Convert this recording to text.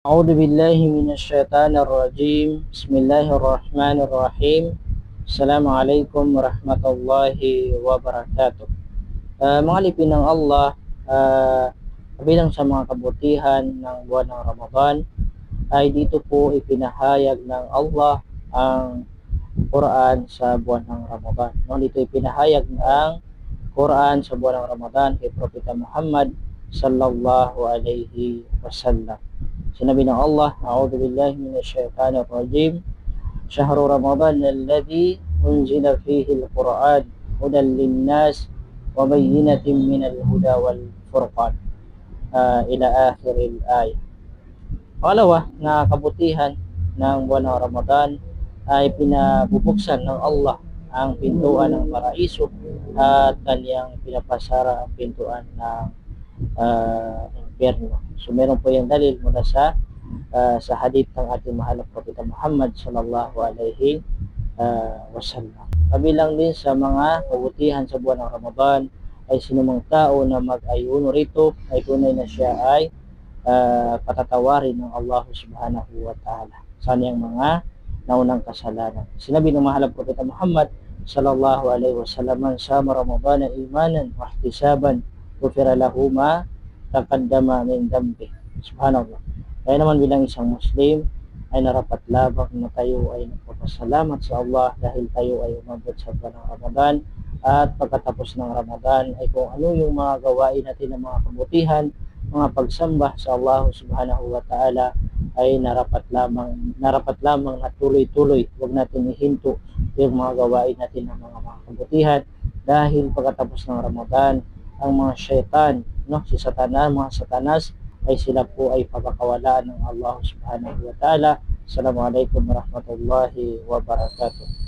أعوذ بالله من الشيطان الرجيم. بسم الله الرحمن الرحيم. السلام عليكم ورحمة الله وبركاته. Mga alipin ng Allah, kabilang sa mga kabutihan ng buwan ng Ramadan ay dito po ipinahayag ng Allah ang Quran sa buwan ng Ramadan. Dito ipinahayag ng Quran sa buwan ng Ramadan kay Propeta Muhammad sallallahu alaihi wasallam. Sinabi ng Allah, A'udhu billahi minasyaitanir rajim. Syahru Ramadan alladhi unzila fihi al-Quran hudan linnas wa bayyinatin minal huda wal furqan. Ila akhiril ayah. Pangalawa na kabutihan ng buwan ng Ramadan ay pinabubuksan ng Allah ang pintuan ng paraiso at kanyang pinapasara ang pintuan ng impyerno. So meron po yung dalil mula sa hadith ng ating mahal na Propeta Muhammad sallallahu alaihi wasallam. Kabilang din sa mga kabutihan sa buwan ng Ramadan ay sinumang tao na mag-ayuno rito ay tunay na siya ay patatawarin ng Allah subhanahu wa ta'ala sa niyang mga naunang kasalanan. Sinabi ng mahal na Propeta Muhammad sallallahu alaihi wasallam, man sama Ramadan imanan wa ihtisaban ghufira lahu ma taqaddama min dhanbi. Subhanallah. Kaya naman bilang isang Muslim ay narapat labang na tayo ay nagpapasalamat sa Allah dahil tayo ay umabot sa buwan ng Ramadan, at pagkatapos ng Ramadan ay kung ano yung mga gawain natin ng mga kabutihan, mga pagsamba sa Allah subhanahu wa ta'ala ay narapat lamang na tuloy-tuloy. Huwag natin ihinto yung mga gawain natin ng mga kabutihan, dahil pagkatapos ng Ramadan ang mga syaitan, si Satanas, mga Satanas ay sila po ay pagkakawalaan ng Allah subhanahu wa ta'ala. Assalamualaikum warahmatullahi wabarakatuh.